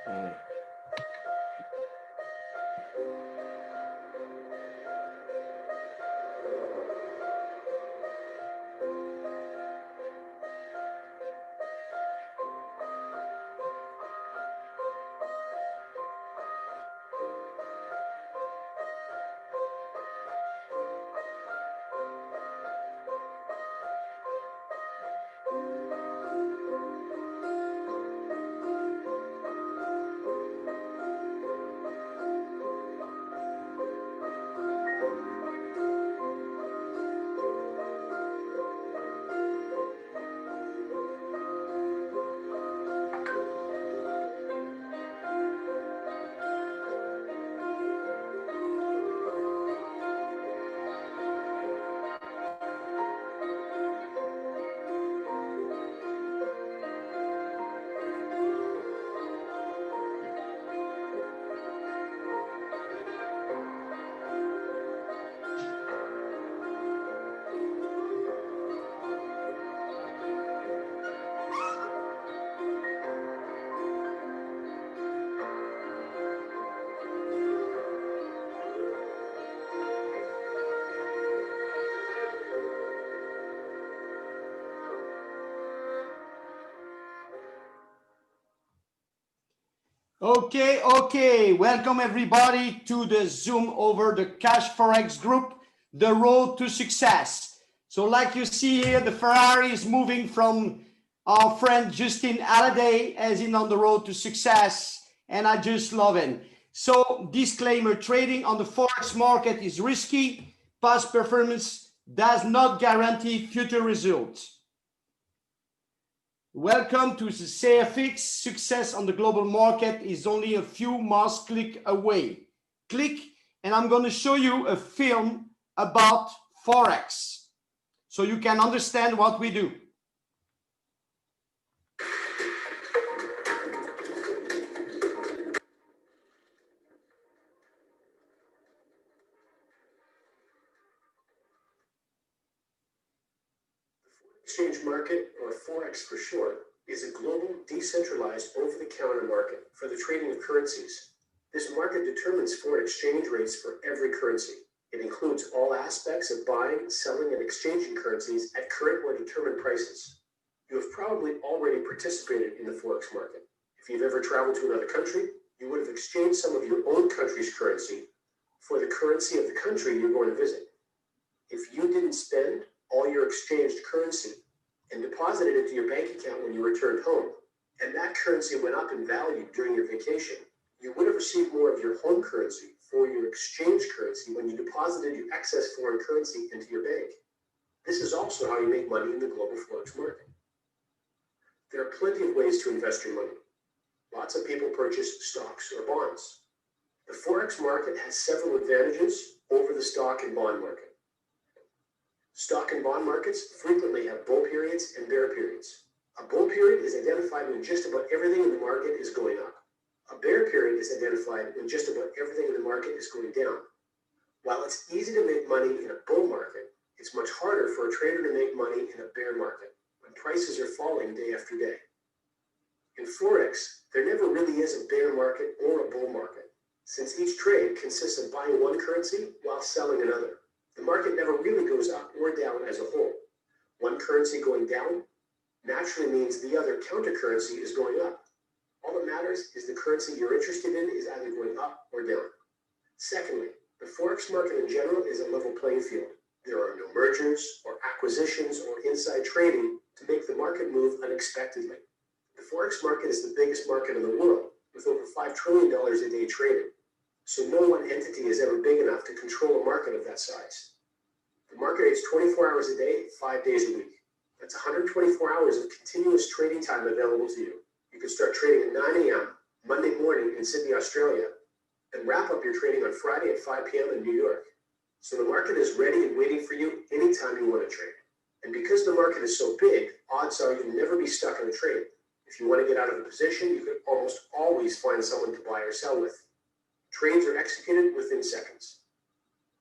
Uh, Okay. Welcome everybody to the Zoom over the Cash Forex group, the road to success. So like you see here, the Ferrari is moving from our friend Justin Halliday as in on the road to success, and I just love it. So disclaimer, trading on the Forex market is risky. Past performance does not guarantee future results. Welcome to the CFX. Success on the global market is only a few mouse click away. Click, and I'm going to show you a film about Forex so you can understand what we do. Exchange market, or Forex for short, is a global, decentralized, over-the-counter market for the trading of currencies. This market determines foreign exchange rates for every currency. It includes all aspects of buying, selling, and exchanging currencies at current or determined prices. You have probably already participated in the Forex market. If you've ever traveled to another country, you would have exchanged some of your own country's currency for the currency of the country you're going to visit. If you didn't spend all your exchanged currency and deposited it to your bank account when you returned home, and that currency went up in value during your vacation, you would have received more of your home currency for your exchange currency when you deposited your excess foreign currency into your bank. This is also how you make money in the global Forex market. There are plenty of ways to invest your money. Lots of people purchase stocks or bonds. The Forex market has several advantages over the stock and bond market. Stock and bond markets frequently have bull periods and bear periods. A bull period is identified when just about everything in the market is going up. A bear period is identified when just about everything in the market is going down. While it's easy to make money in a bull market, it's much harder for a trader to make money in a bear market when prices are falling day after day. In Forex, there never really is a bear market or a bull market, since each trade consists of buying one currency while selling another. The market never really goes up or down as a whole. One currency going down naturally means the other counter currency is going up. All that matters is the currency you're interested in is either going up or down. Secondly, the Forex market in general is a level playing field. There are no mergers or acquisitions or inside trading to make the market move unexpectedly. The Forex market is the biggest market in the world, with over $5 trillion a day traded. So no one entity is ever big enough to control a market of that size. The market is 24 hours a day, 5 days a week. That's 124 hours of continuous trading time available to you. You can start trading at 9 a.m. Monday morning in Sydney, Australia, and wrap up your trading on Friday at 5 p.m. in New York. So the market is ready and waiting for you anytime you want to trade. And because the market is so big, odds are you'll never be stuck in a trade. If you want to get out of a position, you can almost always find someone to buy or sell with. Trades are executed within seconds.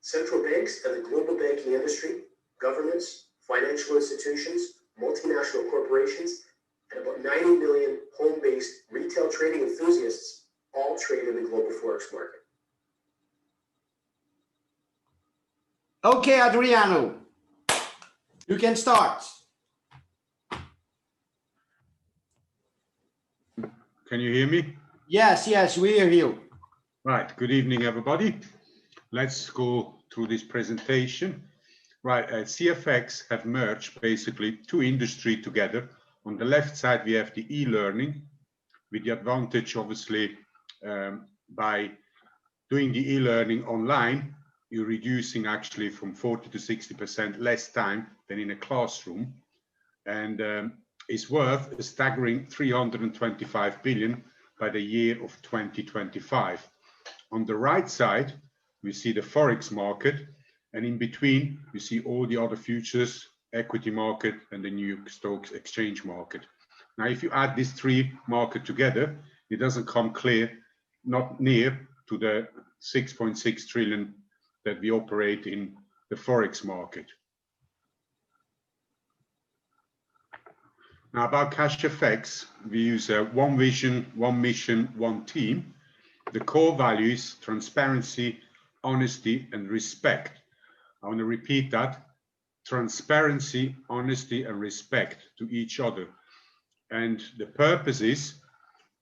Central banks and the global banking industry, governments, financial institutions, multinational corporations, and about 90 million home-based retail trading enthusiasts forex market. Okay, Adriano, you can start. Can you hear me? Yes, yes, we hear you. Right, good evening, everybody. Let's go through this presentation. Right, CFX have merged basically two industries together. On the left side, we have the e-learning, with the advantage, obviously, by doing the e-learning online, you're reducing actually from 40 to 60% less time than in a classroom. And is worth a staggering 325 billion by the year of 2025. On the right side, we see the forex market, and in between, we see all the other futures, equity market, and the New York Stock Exchange market. Now, if you add these three markets together, it doesn't come clear, not near to the 6.6 trillion that we operate in the forex market. Now, about CashFX, we use one vision, one mission, one team. The core values: transparency, honesty, and respect. I want to repeat that: transparency, honesty, and respect to each other. And the purpose is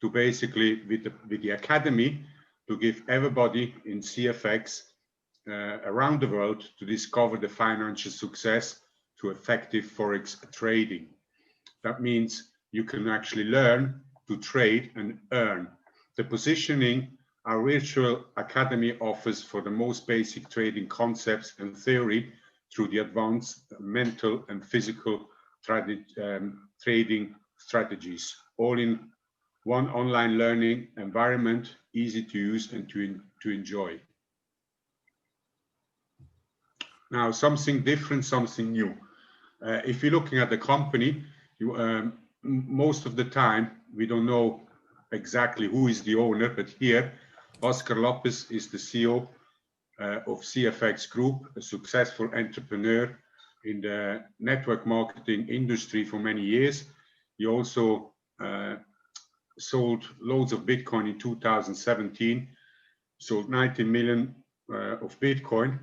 to basically, with the academy, to give everybody in CFX around the world to discover the financial success to effective forex trading. That means you can actually learn to trade and earn. The positioning our virtual academy offers for the most basic trading concepts and theory through the advanced mental and physical trading strategies, all in one online learning environment, easy to use and to enjoy. Now, something different, something new. If you're looking at the company, most of the time, we don't know exactly who is the owner, but here, Oscar Lopez is the CEO of CFX Group, a successful entrepreneur in the network marketing industry for many years. He also sold loads of Bitcoin in 2017, sold 90 million of Bitcoin,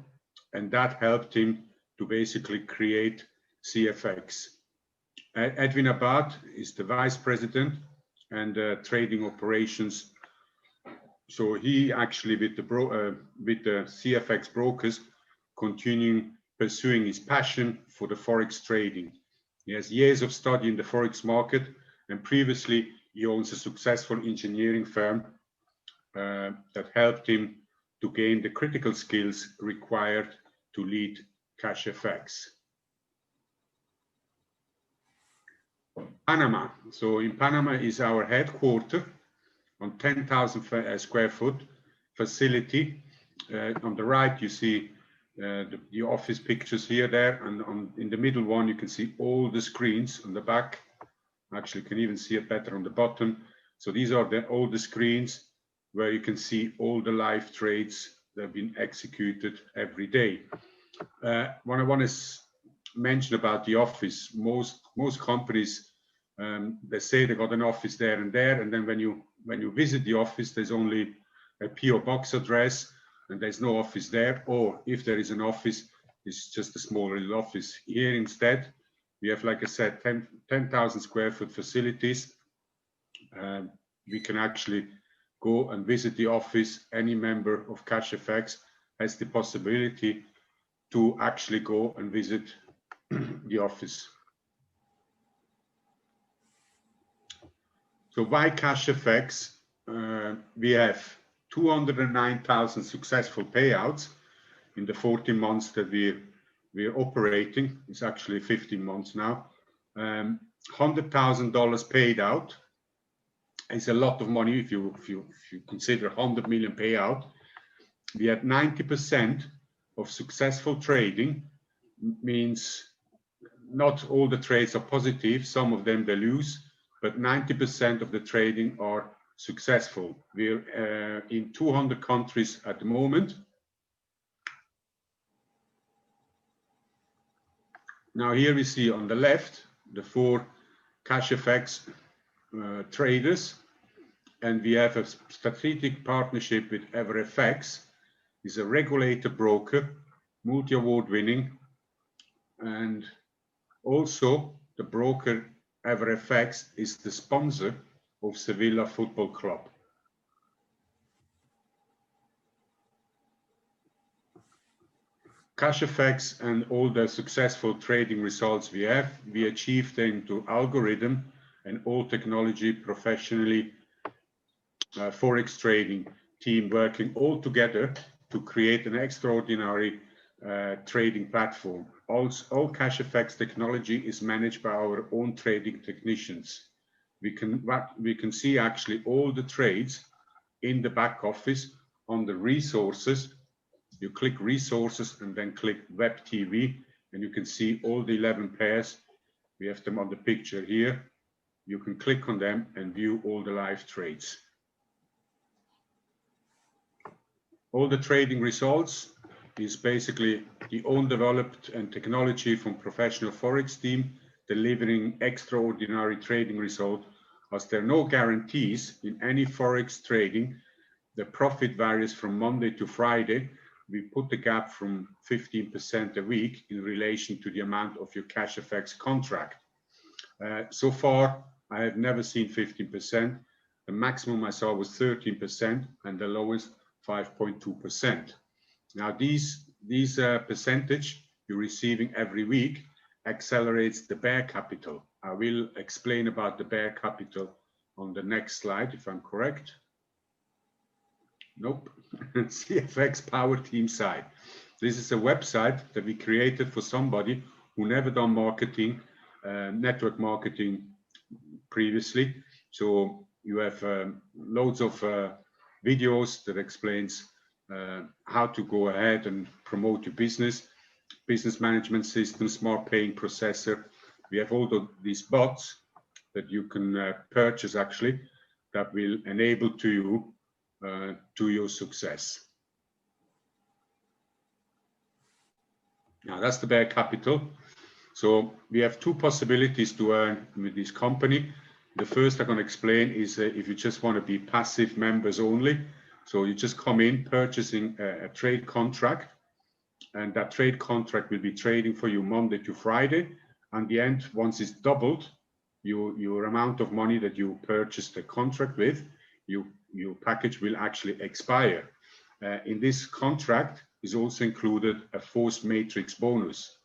and that helped him to basically create CFX. Edwin Abad is the vice president and trading operations. So he actually, with the CFX brokers, continuing pursuing his passion for the forex trading. He has years of study in the forex market, and previously he owns a successful engineering firm that helped him to gain the critical skills required to lead CashFX. Panama. So in Panama is our headquarters on 10,000 square foot facility. On the right, you see the office pictures here, there, and in the middle one, you can see all the screens on the back. Actually, you can even see it better on the bottom. So these are all the screens where you can see all the live trades that have been executed every day. What I want to mention about the office, most companies, they say they got an office there, and then when you visit the office, there's only a PO box address, and there's no office there. Or if there is an office, it's just a small little office. Here instead, we have, like I said, 10,000 square foot facilities. We can actually go and visit the office. Any member of CashFX has the possibility to actually go and visit the office. So why CashFX? We have 209,000 successful payouts in the 14 months that we're operating. It's actually 15 months now. $100,000 paid out. It's a lot of money if you consider 100 million payout. We had 90% of successful trading. Means not all the trades are positive. Some of them they lose, but 90% of the trading are successful. We're in 200 countries at the moment. Now here we see on the left the 4 CashFX traders. and we have a strategic partnership with FX. Is a regulator broker, multi-award winning, and also the broker FX is the sponsor of Sevilla Football Club. CashFX and all the successful trading results we achieved them to algorithm and all technology professionally forex trading team working all together to create an extraordinary trading platform. All CashFX technology is managed by our own trading technicians. We can see actually all the trades in the back office on the resources. You click resources and then click web TV, and you can see all the 11 pairs. We have them on the picture here. You can click on them and view all the live trades. All the trading results is basically the own developed and technology from professional forex team delivering extraordinary trading result. As there are no guarantees in any forex trading, the profit varies from Monday to Friday. We put the gap from 15% a week in relation to the amount of your CashFX contract. So far, I have never seen 15%. The maximum I saw was 13% and the lowest 5.2%. Now these percentage you're receiving every week accelerates the bear capital. I will explain about the bear capital on the next slide if I'm correct. Nope. CFX Power Team site. This is a website that we created for somebody who never done marketing, network marketing previously. So you have loads of videos that explains how to go ahead and promote your business management system, smart paying processor. We have all these bots that you can purchase actually that will enable to your success. Now that's the bear capital. So we have two possibilities to earn with this company. The first I'm going to explain is if you just want to be passive members only. So you just come in purchasing a trade contract, and that trade contract will be trading for you Monday to Friday. And the end, once it's doubled, your amount of money that you purchased the contract with, your package will actually expire. In this contract is also included a forced matrix bonus.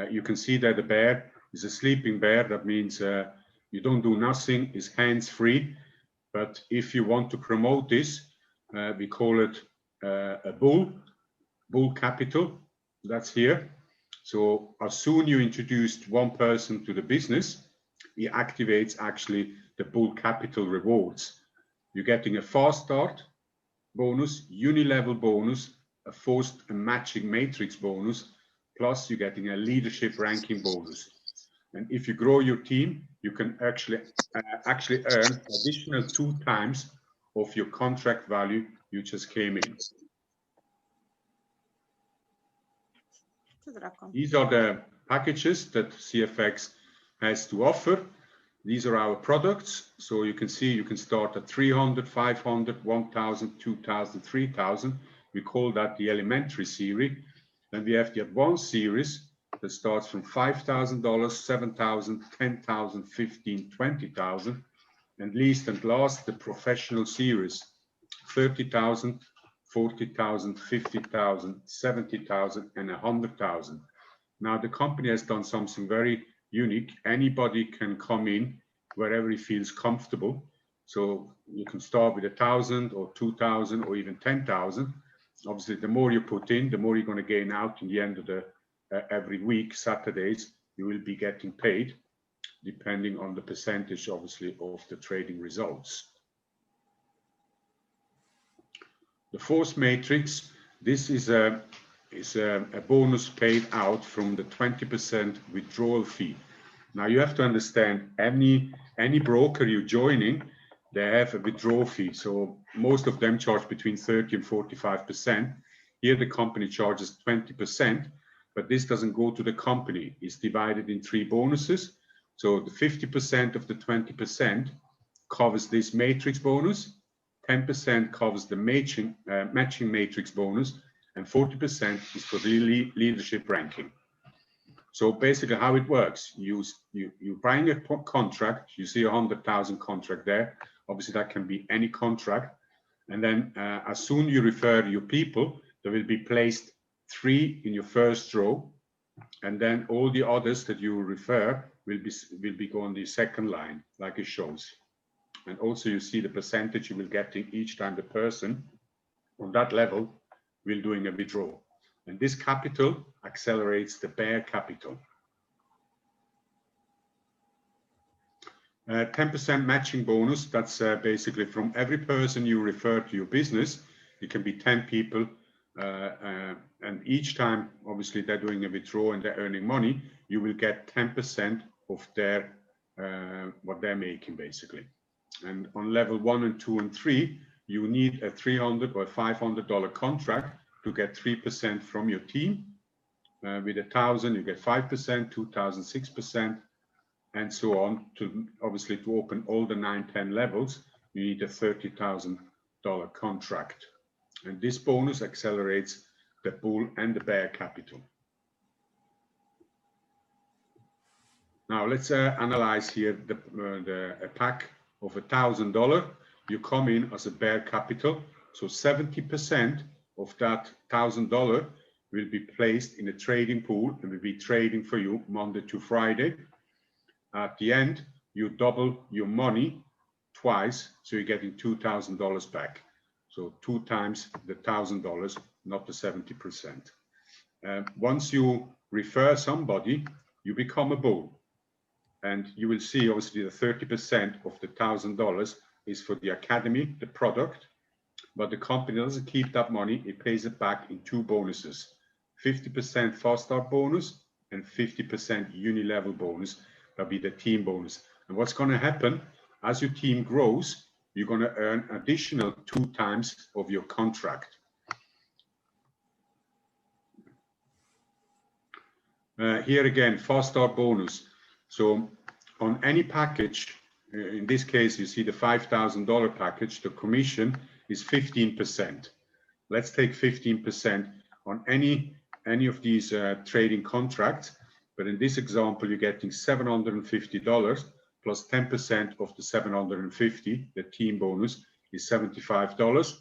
You can see that the bear is a sleeping bear. That means you don't do nothing, is hands-free. But if you want to promote this, we call it a bull capital. That's here. So as soon you introduced one person to the business, he activates actually the bull capital rewards. You're getting a fast start bonus, unilevel bonus, a forced and matching matrix bonus, plus you're getting a leadership ranking bonus. And if you grow your team, you can actually earn additional 2 times of your contract value you just came in. These are the packages that CFX has to offer. These are our products. So you can see you can start at 300, 500, 1,000, 2,000, 3,000. We call that the elementary series. Then we have the advanced series that starts from $5,000, 7,000, 10,000, 15, 20,000. And least and last, the professional series, 30,000, 40,000, 50,000, 70,000, and 100,000. Now the company has done something very unique. Anybody can come in wherever he feels comfortable. So you can start with 1,000 or 2,000 or even 10,000. Obviously, the more you put in, the more you're going to gain out in the end of the every week, Saturdays, you will be getting paid, depending on the percentage, obviously, of the trading results. The force matrix, this is a bonus paid out from the 20% withdrawal fee. Now you have to understand, any broker you're joining, they have a withdrawal fee. So most of them charge between 30 and 45%. Here the company charges 20, but this doesn't go to the company. It's divided in 3 bonuses. So the 50% of the 20% covers this matrix bonus, 10% covers the matching matrix bonus, and 40% is for the leadership ranking. So basically how it works, you're buying a contract, you see 100,000 contract there. Obviously that can be any contract. And then as soon you refer your people, there will be placed 3 in your first row. And then all the others that you refer will be go on the second line, like it shows. And also you see the percentage you will get each time the person on that level will doing a withdrawal. And this capital accelerates the bear capital. 10% matching bonus, that's basically from every person you refer to your business. It can be 10 people, and each time, obviously, they're doing a withdrawal and they're earning money, you will get 10% of their what they're making, basically. And on level 1 and 2 and 3, you need a $300 or $500 contract to get 3% from your team. With 1,000, you get 5%, 2,000, 6%, and so on. To obviously to open all the 9, 10 levels, you need a $30,000 contract. And this bonus accelerates the bull and the bear capital. Now let's analyze here a pack of $1,000. You come in as a bear capital, so 70% of that $1,000 will be placed in a trading pool and will be trading for you Monday to Friday. At the end, you double your money twice, so you're getting $2,000 back. So 2 times the $1,000, not the 70%. Once you refer somebody, you become a bull. And you will see, obviously, the 30% of the $1,000 is for the academy, the product. But the company doesn't keep that money. It pays it back in 2 bonuses, 50% fast start bonus and 50% uni-level bonus. That'll be the team bonus. And what's going to happen, as your team grows, you're going to earn additional 2 times of your contract. Here again, fast start bonus. So on any package, in this case, you see the $5,000 package, the commission is 15%. Let's take 15% on any of these trading contracts. But in this example, you're getting $750 plus 10% of the $750. The team bonus is $75.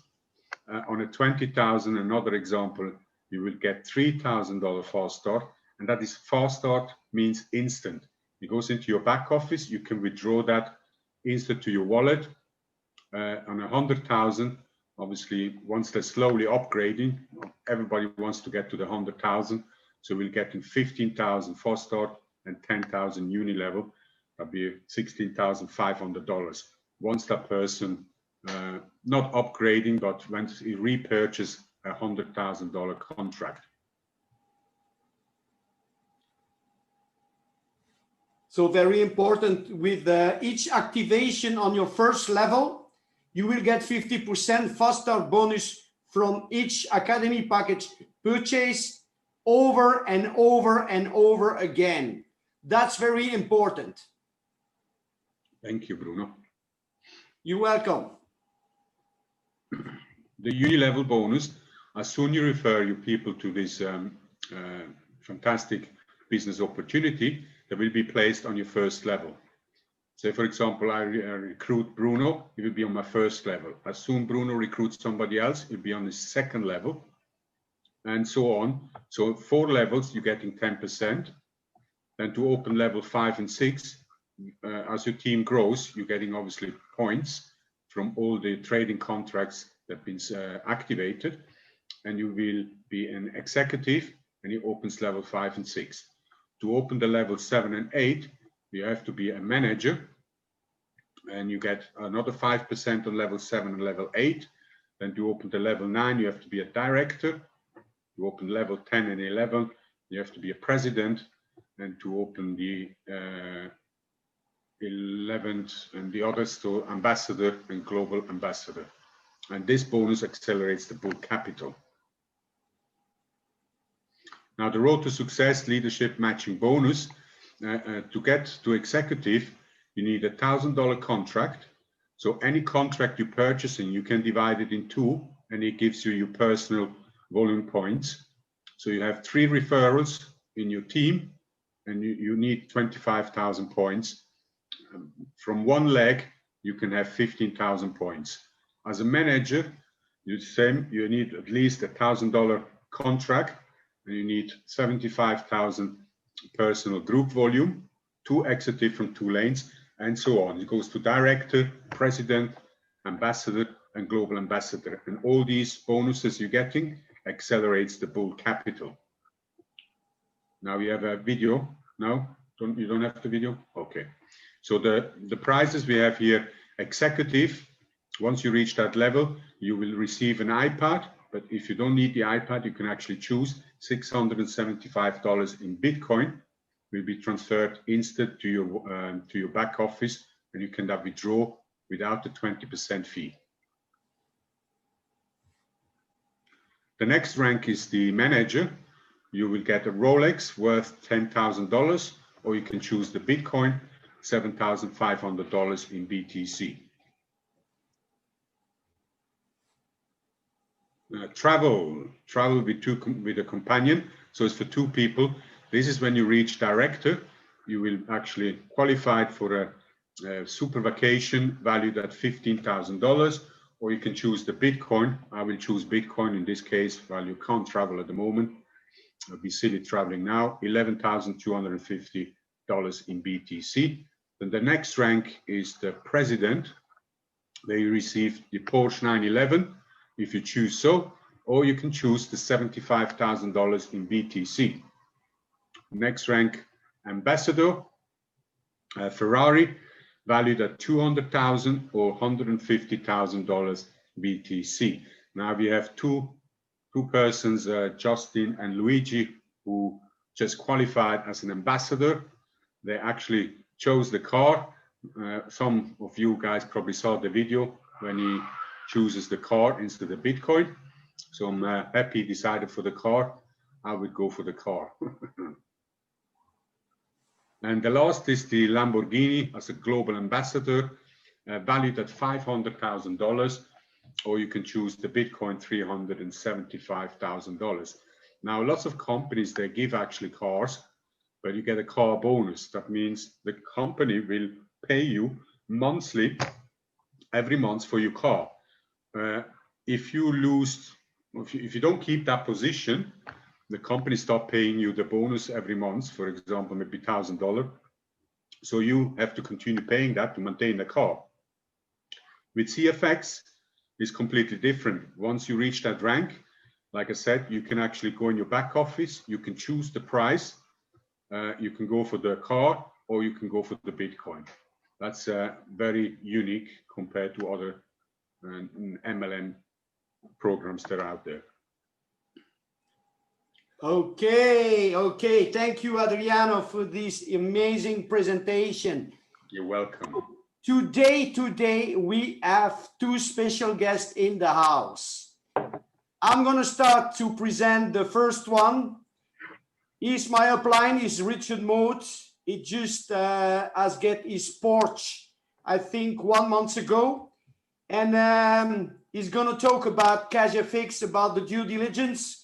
On a $20,000, another example, you will get $3,000 fast start. And that is fast start means instant. It goes into your back office. You can withdraw that instant to your wallet. On 100,000, obviously, once they're slowly upgrading, everybody wants to get to the 100,000. So we'll get in 15,000 fast start and 10,000 uni level. That'll be $16,500. Once that person, not upgrading, but when he repurchases a $100,000 contract. So very important, with each activation on your first level, you will get 50% fast start bonus from each academy package purchase over and over and over again. That's very important. Thank you, Bruno. You're welcome. The uni-level bonus, as soon you refer your people to this fantastic business opportunity, they will be placed on your first level. Say, for example, I recruit Bruno, he will be on my first level. As soon Bruno recruits somebody else, he'll be on his second level, and so on. So 4 levels, you're getting 10%. Then to open level 5 and 6, as your team grows, you're getting obviously points from all the trading contracts that have been activated, and you will be an executive, and he opens level 5 and 6. To open the level 7 and 8, you have to be a manager, and you get another 5% on level 7 and level 8. Then to open the level 9, you have to be a director. To open level 10 and 11, you have to be a president. And to open the 11th and the others, to ambassador and global ambassador. And this bonus accelerates the bull capital. Now, the road to success leadership matching bonus, to get to executive, you need a $1,000 contract. So any contract you purchase, and you can divide it in two, and it gives you your personal volume points. So you have 3 referrals in your team, and you need 25,000 points. From one leg, you can have 15,000 points. As a manager, you need at least $1,000 contract, and you need 75,000 personal group volume, 2 executive from 2 lanes, and so on. It goes to director, president, ambassador, and global ambassador. And all these bonuses you're getting accelerates the bull capital. Now we have a video. No, you don't have the video? Okay. So the prizes we have here, executive, once you reach that level, you will receive an iPad. But if you don't need the iPad, you can actually choose $675 in Bitcoin will be transferred instant to your back office, and you can then withdraw without the 20% fee. The next rank is the manager. You will get a Rolex worth $10,000, or you can choose the Bitcoin, $7,500 in BTC. Travel with a companion, so it's for 2 people. This is when you reach director. You will actually qualify for a super vacation valued at $15,000, or you can choose the Bitcoin. I will choose Bitcoin in this case, while you can't travel at the moment. It'll be silly traveling now. $11,250 in BTC. Then the next rank is the president. They receive the Porsche 911 if you choose so, or you can choose the $75,000 in BTC. Next rank, ambassador, Ferrari, valued at $200,000 or $150,000 BTC. Now we have two persons, Justin and Luigi, who just qualified as an ambassador. They actually chose the car. Some of you guys probably saw the video when he chooses the car instead of Bitcoin. So I'm happy he decided for the car. I would go for the car. And the last is the Lamborghini as a global ambassador, valued at $500,000, or you can choose the Bitcoin, $375,000. Now, lots of companies, they give actually cars, but you get a car bonus. That means the company will pay you monthly, every month for your car. If you don't keep that position, the company stop paying you the bonus every month, for example, maybe $1,000. So you have to continue paying that to maintain the car. With CFX, it's completely different. Once you reach that rank, like I said, you can actually go in your back office, you can choose the price, you can go for the car, or you can go for the Bitcoin. That's very unique compared to other MLM programs that are out there. Okay. Thank you, Adriano, for this amazing presentation. You're welcome. Today, we have 2 special guests in the house. I'm going to start to present the first one. He's my upline, is Richard Moat. He just has get his Porsche, I think 1 month ago. And he's going to talk about CashFX, about the due diligence,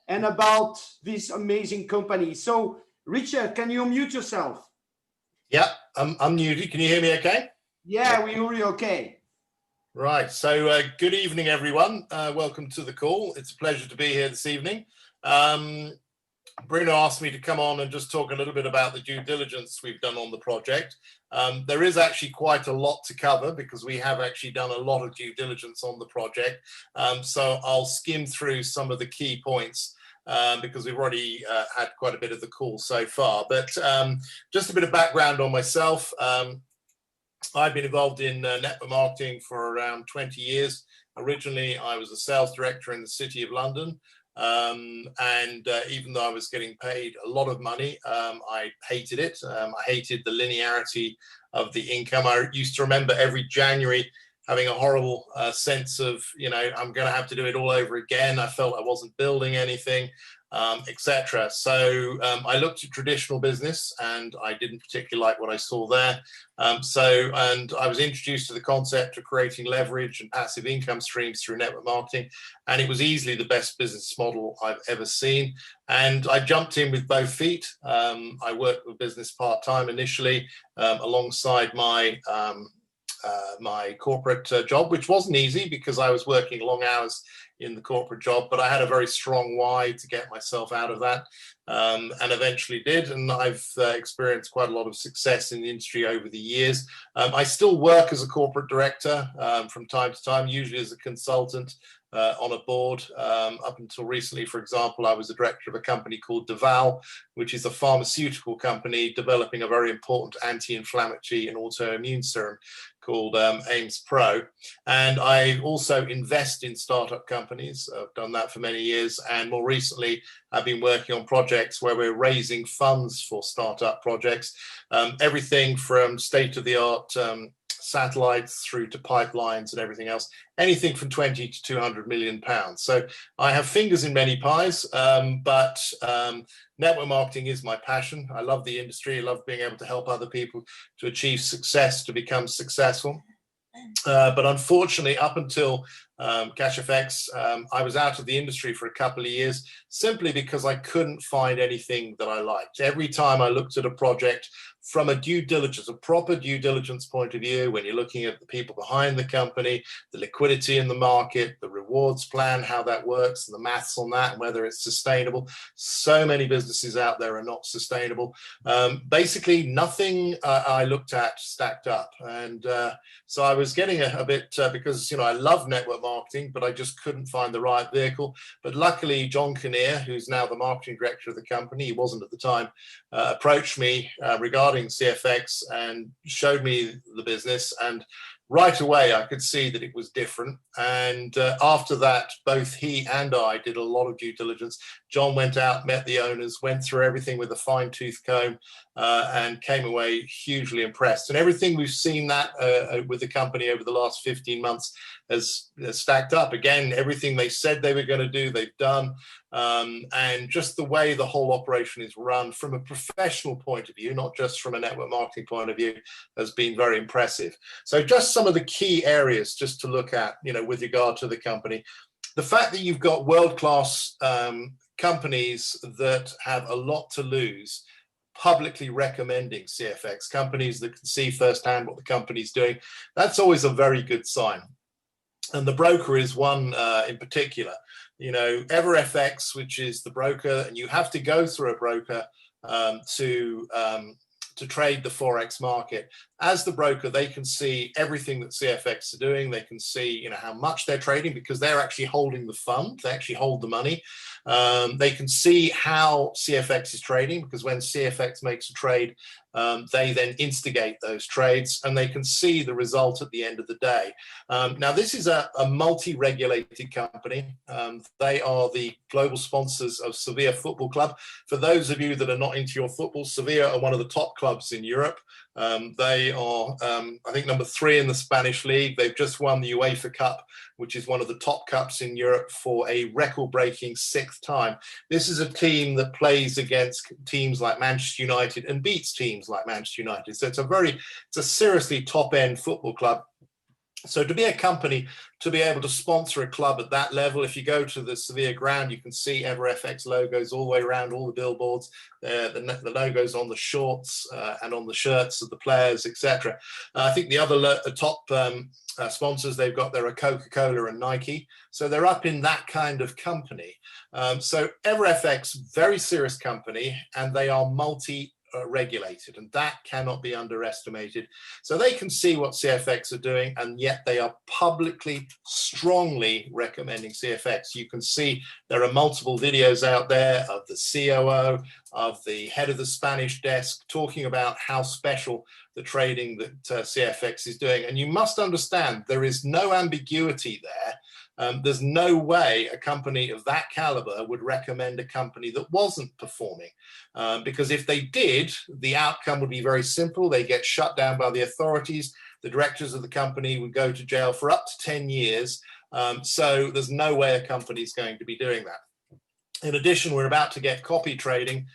and about this amazing company. So, Richard, can you unmute yourself? Yeah, I'm muted. Can you hear me okay? Yeah, we hear you okay. Right. So, good evening, everyone. Welcome to the call. It's a pleasure to be here this evening. Bruno asked me to come on and just talk a little bit about the due diligence we've done on the project. There is actually quite a lot to cover because we have actually done a lot of due diligence on the project. So I'll skim through some of the key points because we've already had quite a bit of the call so far. But just a bit of background on myself. I've been involved in network marketing for around 20 years. Originally, I was a sales director in the City of London. And even though I was getting paid a lot of money, I hated it. I hated the linearity of the income. I used to remember every January having a horrible sense of, I'm going to have to do it all over again. I felt I wasn't building anything. etc. So I looked at traditional business and I didn't particularly like what I saw there. And I was introduced to the concept of creating leverage and passive income streams through network marketing. And it was easily the best business model I've ever seen. And I jumped in with both feet. I worked with business part-time initially alongside my my corporate job, which wasn't easy because I was working long hours in the corporate job, but I had a very strong why to get myself out of that, and eventually did. And I've experienced quite a lot of success in the industry over the years. I still work as a corporate director from time to time, usually as a consultant on a board. Up until recently, for example, I was the director of a company called Deval, which is a pharmaceutical company developing a very important anti-inflammatory and autoimmune serum called Ames Pro. And I also invest in startup companies. I've done that for many years. And more recently, I've been working on projects where we're raising funds for startup projects, everything from state-of-the-art satellites through to pipelines and everything else, anything from 20 to 200 million pounds. So I have fingers in many pies, but network marketing is my passion. I love the industry. I love being able to help other people to achieve success, to become successful. But unfortunately, up until CashFX, I was out of the industry for a couple of years simply because I couldn't find anything that I liked. Every time I looked at a project from a due diligence, a proper due diligence point of view, when you're looking at the people behind the company, the liquidity in the market, the rewards plan, how that works, and the maths on that, and whether it's sustainable. So many businesses out there are not sustainable. Basically, nothing I looked at stacked up. And so I was getting a bit, because, you know, I love network marketing, but I just couldn't find the right vehicle. But luckily, John Kinnear, who's now the marketing director of the company, he wasn't at the time, approached me regarding CFX and showed me the business, and right away I could see that it was different. And after that, both he and I did a lot of due diligence. John went out, met the owners, went through everything with a fine-tooth comb, and came away hugely impressed. And everything we've seen that with the company over the last 15 months has stacked up. Again, everything they said they were going to do, they've done. And just the way the whole operation is run from a professional point of view, not just from a network marketing point of view, has been very impressive. So just some of the key areas just to look at, you know, with regard to the company. The fact that you've got world-class companies that have a lot to lose publicly recommending CFX, companies that can see firsthand what the company's doing, that's always a very good sign. And the broker is one in particular. You know, EverFX, which is the broker, and you have to go through a broker to trade the forex market. As the broker, they can see everything that CFX are doing. They can see, you know, how much they're trading because they're actually holding the fund. They actually hold the money. They can see how CFX is trading because when CFX makes a trade, they then instigate those trades and they can see the result at the end of the day. Now, this is a multi-regulated company. They are the global sponsors of Sevilla Football Club. For those of you that are not into your football, Sevilla are one of the top clubs in Europe. They are, I think, number 3 in the Spanish league. They've just won the UEFA Cup, which is one of the top cups in Europe, for a record-breaking 6th time. This is a team that plays against teams like Manchester United and beats teams like Manchester United. So it's a seriously top-end football club. So to be a company, to be able to sponsor a club at that level, if you go to the Sevilla ground, you can see EverFX logos all the way around, all the billboards, the logos on the shorts and on the shirts of the players, etc. I think the other top sponsors they've got there are Coca-Cola and Nike. So they're up in that kind of company. So EverFX, very serious company, and they are regulated, and that cannot be underestimated. So they can see what CFX are doing, and yet they are publicly strongly recommending CFX. You can see there are multiple videos out there of the COO, of the head of the Spanish desk, talking about how special the trading that CFX is doing. And you must understand there is no ambiguity there. There's no way a company of that caliber would recommend a company that wasn't performing. Because if they did, the outcome would be very simple. They get shut down by the authorities. The directors of the company would go to jail for up to 10 years. So there's no way a company is going to be doing that. In addition, we're about to get copy trading,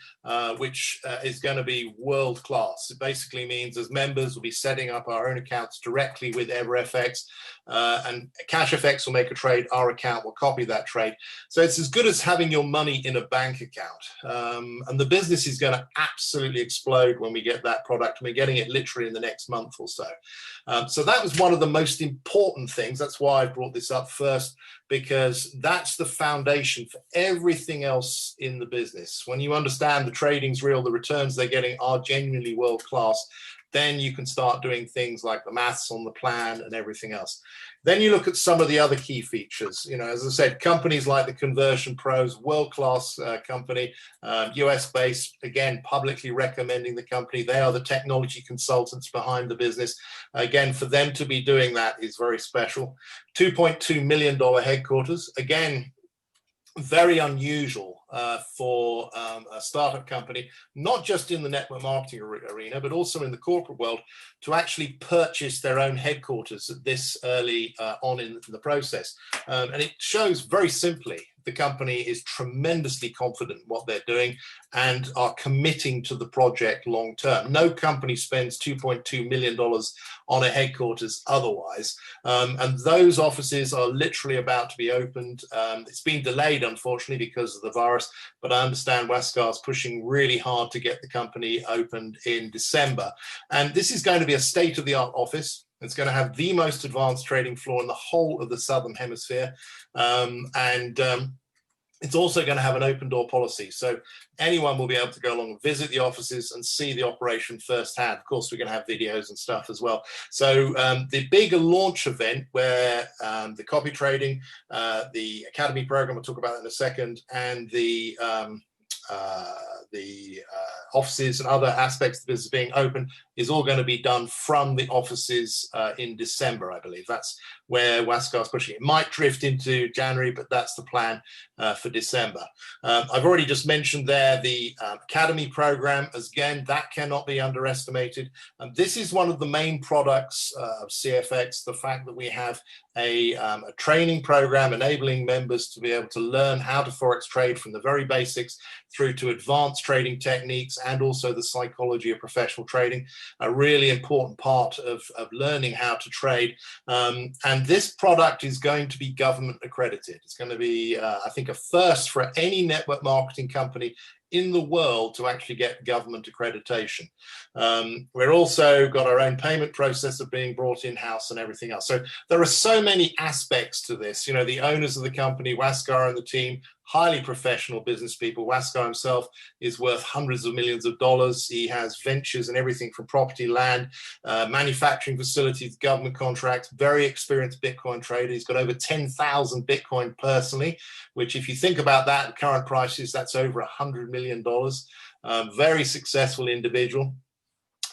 which is going to be world class. It basically means as members, we'll be setting up our own accounts directly with EverFX, and CashFX will make a trade. Our account will copy that trade. So it's as good as having your money in a bank account. And the business is going to absolutely explode when we get that product. We're getting it literally in the next month or so. So that was one of the most important things. That's why I brought this up first, because that's the foundation for everything else in the business. When you understand the trading's real, the returns they're getting are genuinely world class, then you can start doing things like the maths on the plan and everything else. Then you look at some of the other key features. You know, as I said, companies like the Conversion Pros, world-class company, US-based, again, publicly recommending the company. They are the technology consultants behind the business. Again, for them to be doing that is very special. $2.2 million headquarters. Again, very unusual for a startup company, not just in the network marketing arena, but also in the corporate world, to actually purchase their own headquarters this early on in the process. And it shows very simply the company is tremendously confident in what they're doing and are committing to the project long term. No company spends $2.2 million on a headquarters otherwise. And those offices are literally about to be opened. It's been delayed, unfortunately, because of the virus, but I understand Waskar is pushing really hard to get the company opened in December. And this is going to be a state-of-the-art office. It's going to have the most advanced trading floor in the whole of the Southern Hemisphere. It's also going to have an open door policy. So anyone will be able to go along and visit the offices and see the operation firsthand. Of course, we're going to have videos and stuff as well. So the big launch event where the copy trading, the academy program, we'll talk about that in a second, and the offices and other aspects of the business being open is all going to be done from the offices in December, I believe. That's where Waskar is pushing. It might drift into January, but that's the plan for December. I've already just mentioned there the Academy program. Again, that cannot be underestimated. This is one of the main products of CFX, the fact that we have a training program enabling members to be able to learn how to forex trade from the very basics through to advanced trading techniques and also the psychology of professional trading, a really important part of learning how to trade. And this product is going to be government accredited. It's going to be, I think, a first for any network marketing company in the world to actually get government accreditation. We're also got our own payment processor being brought in-house and everything else. So there are so many aspects to this. You know, the owners of the company, Waskar and the team, highly professional business people. Waskar himself is worth hundreds of millions of dollars. He has ventures and everything from property, land, manufacturing facilities, government contracts, very experienced Bitcoin trader. He's got over 10,000 Bitcoin personally, which if you think about that, at current prices, that's over $100 million. Very successful individual.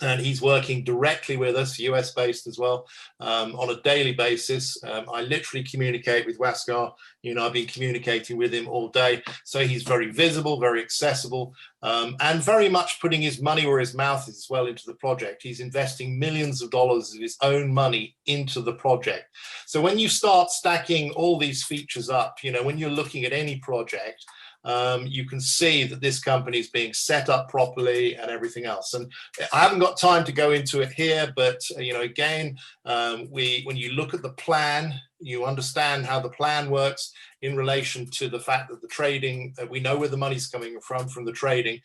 And he's working directly with us, US-based as well, on a daily basis. I literally communicate with Waskar. You know, I've been communicating with him all day. So he's very visible, very accessible, and very much putting his money where his mouth is as well into the project. He's investing millions of dollars of his own money into the project. So when you start stacking all these features up, you know, when you're looking at any project, you can see that this company is being set up properly and everything else. And I haven't got time to go into it here, but you know, again, when you look at the plan, you understand how the plan works in relation to the fact that the trading, we know where the money's coming from the trading.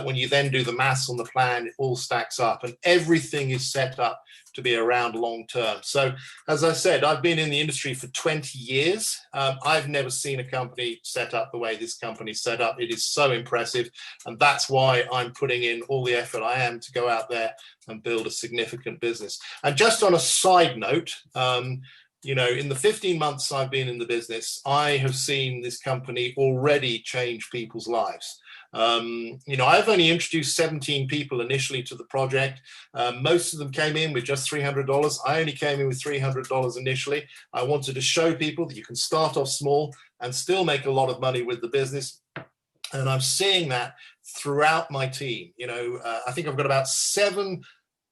When you then do the maths on the plan, it all stacks up and everything is set up to be around long term. So as I said, I've been in the industry for 20 years. I've never seen a company set up the way this company's set up. It is so impressive. And that's why I'm putting in all the effort I am to go out there and build a significant business. And just on a side note, you know, in the 15 months I've been in the business, I have seen this company already change people's lives. You know, I've only introduced 17 people initially to the project. Most of them came in with just $300. I only came in with $300 initially. I wanted to show people that you can start off small and still make a lot of money with the business. And I'm seeing that throughout my team. You know, I think I've got about 7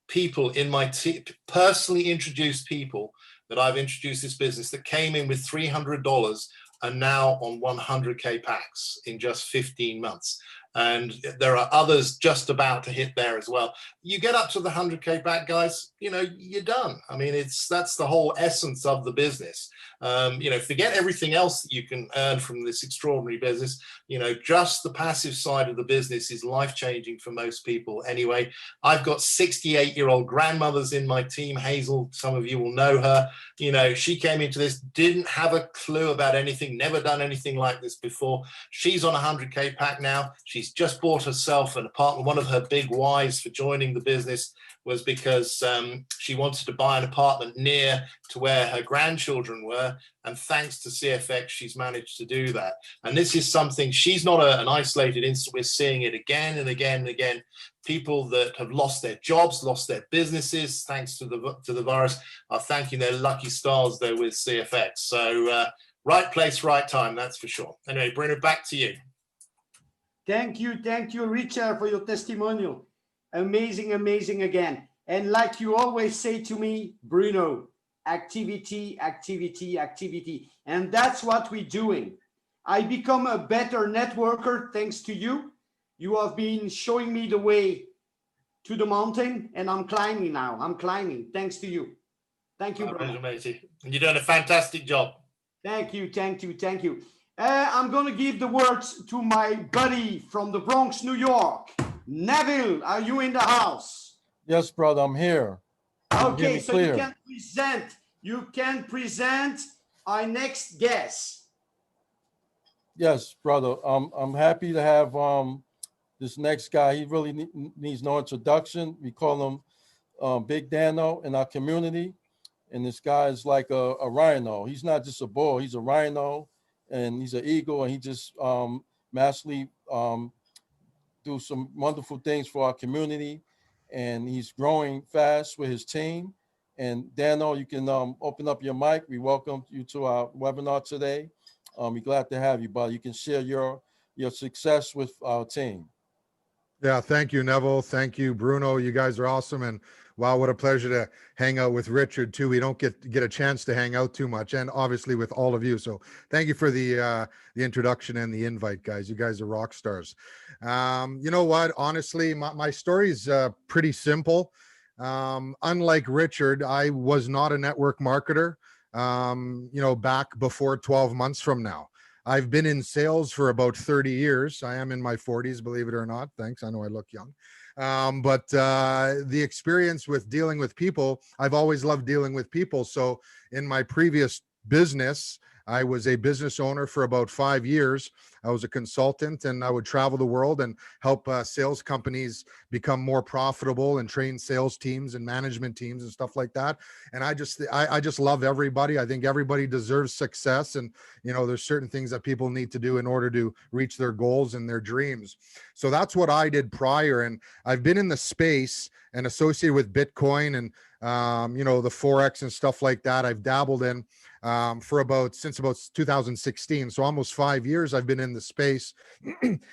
people in my team, personally introduced people that I've introduced this business that came in with $300 are now on 100K packs in just 15 months. And there are others just about to hit there as well. You get up to the 100K pack, guys, you know, you're done. I mean, that's the whole essence of the business. You know, forget everything else that you can earn from this extraordinary business. You know, just the passive side of the business is life-changing for most people. Anyway, I've got 68-year-old grandmothers in my team. Hazel, some of you will know her. You know, she came into this, didn't have a clue about anything, never done anything like this before. She's on a 100K pack now. She's just bought herself an apartment. One of her big whys for joining the business was because she wanted to buy an apartment near to where her grandchildren were. And thanks to CFX, she's managed to do that. And this is something, she's not an isolated instance. We're seeing it again and again and again. People that have lost their jobs, lost their businesses, thanks to the virus, are thanking their lucky stars there with CFX. So right place, right time, that's for sure. Anyway, Bruno, back to you. Thank you, Richard, for your testimonial. Amazing, amazing again. And like you always say to me, Bruno, activity, activity, activity. And that's what we're doing. I become a better networker thanks to you. You have been showing me the way to the mountain, and I'm climbing now. I'm climbing thanks to you. Thank you, Bruno. And you're doing a fantastic job. Thank you, thank you, thank you. I'm going to give the words to my buddy from the Bronx, New York. Neville, are you in the house? Yes, brother, I'm here. Okay, so you can present our next guest. Yes, brother. I'm happy to have this next guy. He really needs no introduction. We call him Big Dano in our community. And this guy is like a rhino. He's not just a bull, he's a rhino. And he's an eagle, and he just massively do some wonderful things for our community, and he's growing fast with his team. And Dano, you can open up your mic. We welcome you to our webinar today. We're glad to have you, buddy. You can share your success with our team. Yeah, thank you, Neville. Thank you, Bruno. You guys are awesome. And wow, what a pleasure to hang out with Richard too. We don't get a chance to hang out too much, and obviously with all of you. So thank you for the introduction and the invite, guys. You guys are rock stars. You know what? Honestly, my story is pretty simple. Unlike Richard, I was not a network marketer. You know, back before 12 months from now. I've been in sales for about 30 years. I am in my 40s, believe it or not. Thanks. I know I look young. But the experience with dealing with people, I've always loved dealing with people. So in my previous business, I was a business owner for about 5 years. I was a consultant, and I would travel the world and help sales companies become more profitable and train sales teams and management teams and stuff like that. And I just love everybody. I think everybody deserves success. And, you know, there's certain things that people need to do in order to reach their goals and their dreams. So that's what I did prior. And I've been in the space and associated with Bitcoin and, you know, the forex and stuff like that. I've dabbled in since about 2016. So almost 5 years I've been in the space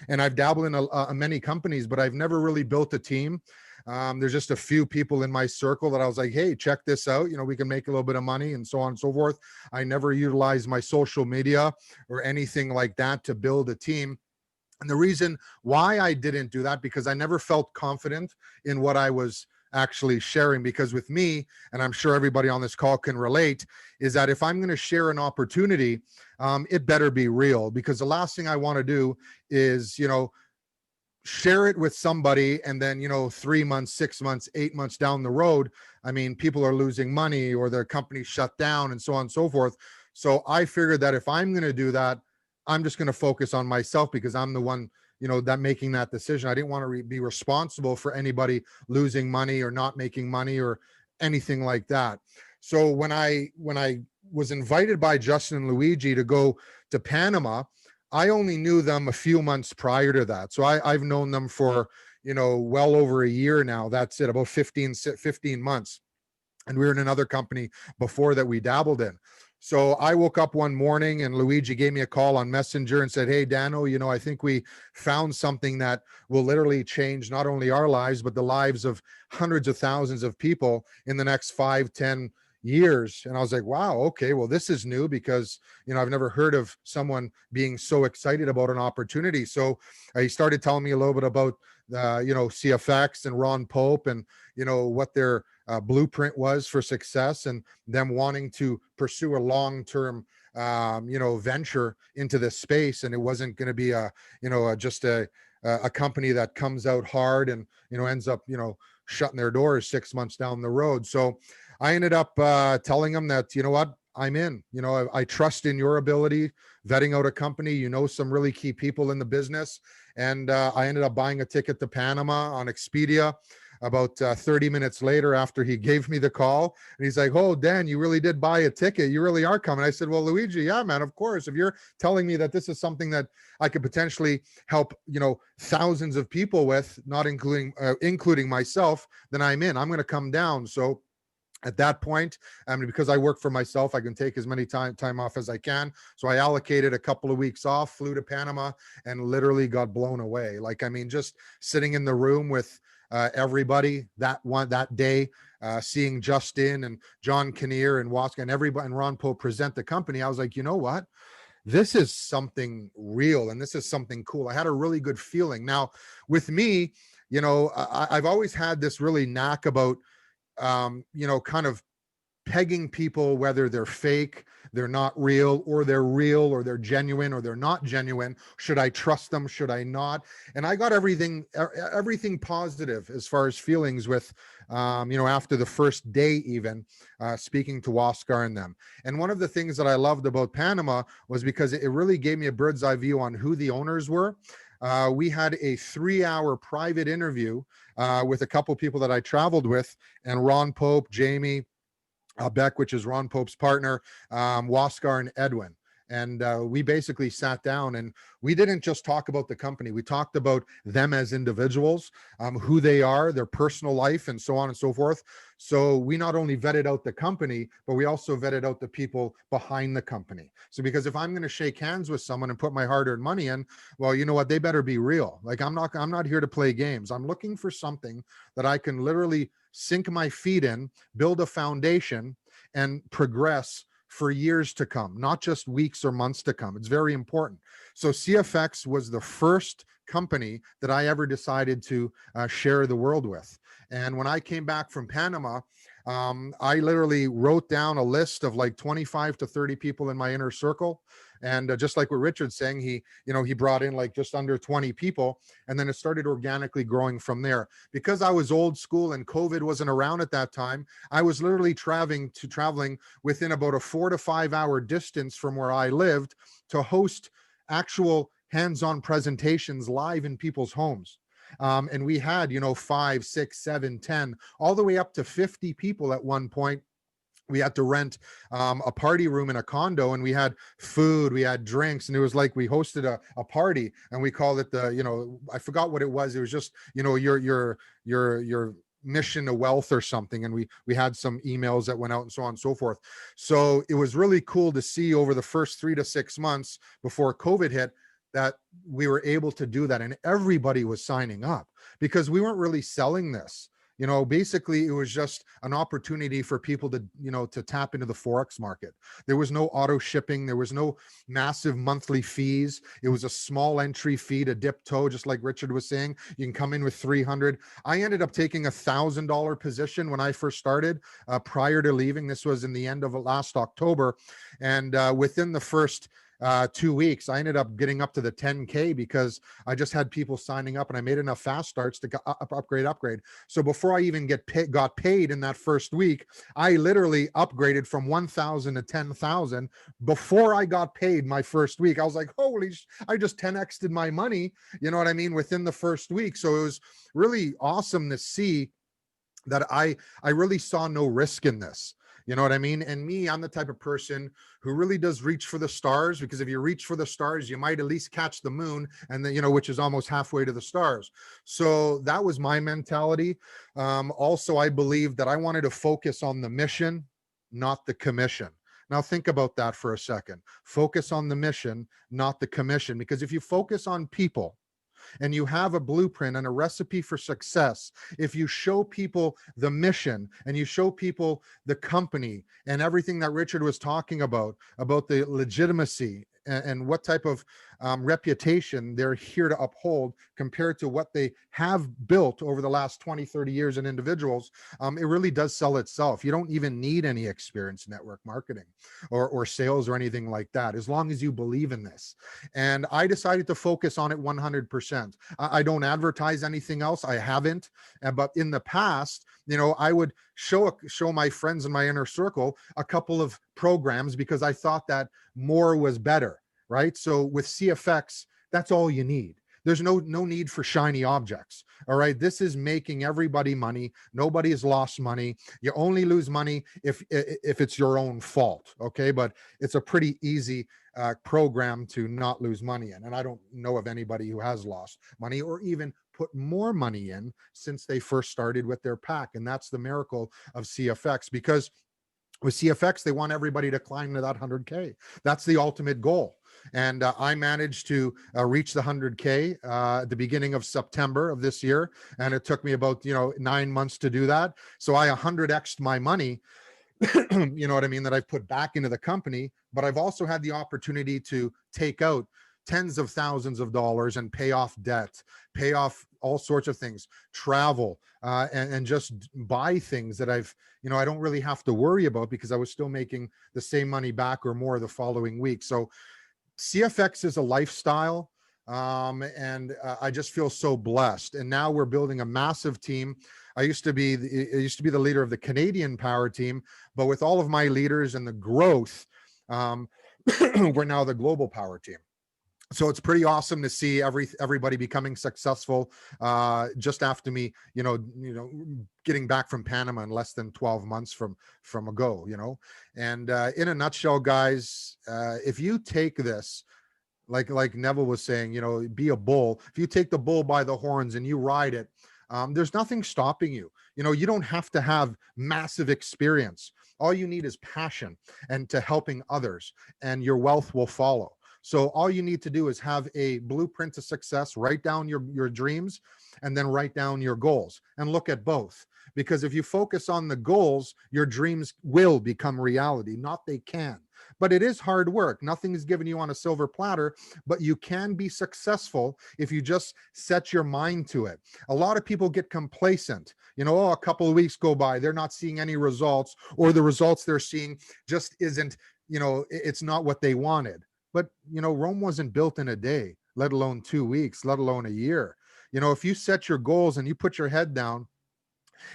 and I've dabbled in many companies, but I've never really built a team. There's just a few people in my circle that I was like, hey, check this out. You know, we can make a little bit of money and so on and so forth. I never utilized my social media or anything like that to build a team. And the reason why I didn't do that, because I never felt confident in what I was actually sharing. Because with me, and I'm sure everybody on this call can relate, is that if I'm going to share an opportunity, it better be real. Because the last thing I want to do is, you know, share it with somebody and then, you know, 3 months, 6 months, 8 months down the road, I mean, people are losing money or their company shut down and so on and so forth. So I figured that if I'm going to do that, I'm just going to focus on myself, because I'm the one, you know, that making that decision. I didn't want to be responsible for anybody losing money or not making money or anything like that. So when I was invited by Justin and Luigi to go to Panama, I only knew them a few months prior to that. So I've known them for, you know, well over a year now. That's it, about 15 months. And we were in another company before that we dabbled in. So I woke up one morning and Luigi gave me a call on Messenger and said, hey, Dano, you know, I think we found something that will literally change not only our lives, but the lives of hundreds of thousands of people in the next 5, 10, years. And I was like, wow, okay, well, this is new because, you know, I've never heard of someone being so excited about an opportunity. So he started telling me a little bit about, you know, CFX and Ron Pope and, you know, what their blueprint was for success and them wanting to pursue a long-term, you know, venture into this space. And it wasn't going to be a, you know, just a company that comes out hard and, you know, ends up, you know, shutting their doors 6 months down the road. So I ended up telling them that, you know what, I'm in. You know, I trust in your ability, vetting out a company. You know, some really key people in the business. And I ended up buying a ticket to Panama on Expedia about 30 minutes later after he gave me the call. And he's like, oh, Dan, you really did buy a ticket. You really are coming. I said, well, Luigi, yeah, man, of course. If you're telling me that this is something that I could potentially help, you know, thousands of people with, not including myself, then I'm in. I'm going to come down. So at that point, I mean, because I work for myself, I can take as many time off as I can. So I allocated a couple of weeks off, flew to Panama, and literally got blown away. Like, I mean, just sitting in the room with everybody that day, seeing Justin and John Kinnear and Waska and everybody and Ron Pope present the company, I was like, you know what? This is something real and this is something cool. I had a really good feeling. Now, with me, you know, I've always had this really knack about you know, kind of pegging people, whether they're fake, they're not real, or they're genuine, or they're not genuine. Should I trust them? Should I not? And I got everything positive as far as feelings with, you know, after the first day, even speaking to Oscar and them. And one of the things that I loved about Panama was because it really gave me a bird's eye view on who the owners were. We had a 3-hour private interview with a couple people that I traveled with, and Ron Pope, Jamie Beck, which is Ron Pope's partner, Waskar and Edwin. And we basically sat down and we didn't just talk about the company. We talked about them as individuals, who they are, their personal life, and so on and so forth. So we not only vetted out the company, but we also vetted out the people behind the company. So because if I'm going to shake hands with someone and put my hard-earned money in, well, you know what? They better be real. Like, I'm not here to play games. I'm looking for something that I can literally sink my feet in, build a foundation, and progress for years to come, not just weeks or months to come. It's very important. So CFX was the first company that I ever decided to share the world with. And when I came back from Panama, I literally wrote down a list of like 25 to 30 people in my inner circle. And just like what Richard's saying, he brought in like just under 20 people, and then it started organically growing from there. Because I was old school and COVID wasn't around at that time, I was literally traveling within about a 4 to 5 hour distance from where I lived to host actual hands-on presentations live in people's homes. And we had, 5, 6, 7, 10, all the way up to 50 people at one point. We had to rent a party room in a condo, and we had food, we had drinks, and it was like we hosted a party, and we called it I forgot what it was. It was just, your mission to wealth or something. And we had some emails that went out and so on and so forth. So it was really cool to see over the first 3 to 6 months before COVID hit that we were able to do that. And everybody was signing up because we weren't really selling this. Basically it was just an opportunity for people to tap into the forex market. There was no auto shipping. There was no massive monthly fees. It was a small entry fee to dip toe, just like Richard was saying. You can come in with 300. I ended up taking $1,000 position when I first started prior to leaving. This was in the end of last October. And within the first 2 weeks, I ended up getting up to the 10K because I just had people signing up and I made enough fast starts to upgrade. So before I even got paid in that first week, I literally upgraded from 1,000 to 10,000 before I got paid my first week. I was like, holy, I just 10x'd my money, you know what I mean, within the first week. So it was really awesome to see that I really saw no risk in this. You know what I mean? And me, I'm the type of person who really does reach for the stars, because if you reach for the stars, you might at least catch the moon, and then, which is almost halfway to the stars. So that was my mentality. Also, I believe that I wanted to focus on the mission, not the commission. Now think about that for a second. Focus on the mission, not the commission, because if you focus on people, and you have a blueprint and a recipe for success, if you show people the mission and you show people the company and everything that Richard was talking about the legitimacy and what type of reputation they're here to uphold compared to what they have built over the last 20, 30 years in individuals, it really does sell itself. You don't even need any experience in network marketing or sales or anything like that, as long as you believe in this. And I decided to focus on it 100%. I don't advertise anything else. I haven't. But in the past, you know, I would show my friends in my inner circle a couple of programs because I thought that more was better, right? So with CFX, that's all you need. There's no need for shiny objects. All right. This is making everybody money. Nobody has lost money. You only lose money if it's your own fault. Okay. But it's a pretty easy program to not lose money in. And I don't know of anybody who has lost money or even put more money in since they first started with their pack. And that's the miracle of CFX, because with CFX, they want everybody to climb to that 100K. That's the ultimate goal. And I managed to reach the 100K at the beginning of September of this year. And it took me about, 9 months to do that. So I 100x'd my money, you know what I mean, that I've put back into the company. But I've also had the opportunity to take out tens of thousands of dollars and pay off debt, pay off all sorts of things, travel, and just buy things that I don't really have to worry about because I was still making the same money back or more the following week. So CFX is a lifestyle. And I just feel so blessed. And now we're building a massive team. I used to be the leader of the Canadian power team, but with all of my leaders and the growth, we're now the global power team. So it's pretty awesome to see everybody becoming successful just after me, getting back from Panama in less than 12 months from ago, And in a nutshell, guys, if you take this, like Neville was saying, be a bull. If you take the bull by the horns and you ride it, there's nothing stopping you. You don't have to have massive experience. All you need is passion and to helping others, and your wealth will follow. So all you need to do is have a blueprint to success, write down your dreams, and then write down your goals and look at both. Because if you focus on the goals, your dreams will become reality. Not they can. But it is hard work. Nothing is given you on a silver platter, but you can be successful if you just set your mind to it. A lot of people get complacent. A couple of weeks go by, they're not seeing any results, or the results they're seeing just isn't, it's not what they wanted. But, Rome wasn't built in a day, let alone 2 weeks, let alone a year. If you set your goals and you put your head down,